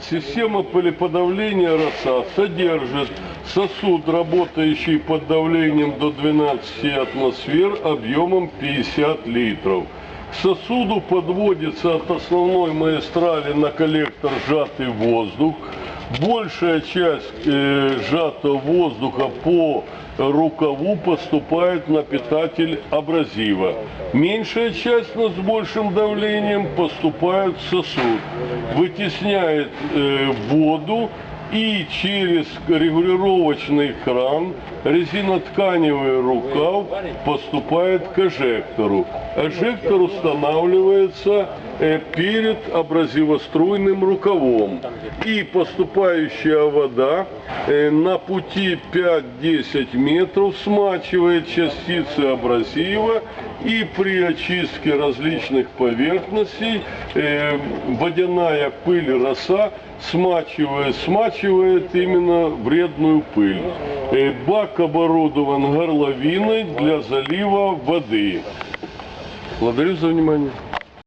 Система пылеподавления роса содержит сосуд, работающий под давлением до 12 атмосфер объемом 50 литров. К сосуду подводится от основной магистрали на коллектор сжатый воздух. Большая часть сжатого воздуха по рукаву поступает на питатель абразива. Меньшая часть, но с большим давлением, поступает в сосуд, вытесняет воду, и через регулировочный кран резинотканевый рукав поступает к эжектору. Эжектор устанавливается перед абразивоструйным рукавом. И поступающая вода на пути 5-10 метров смачивает частицы абразива, и при очистке различных поверхностей водяная пыль, роса смачивает именно вредную пыль. Бак оборудован горловиной для залива воды. Благодарю за внимание.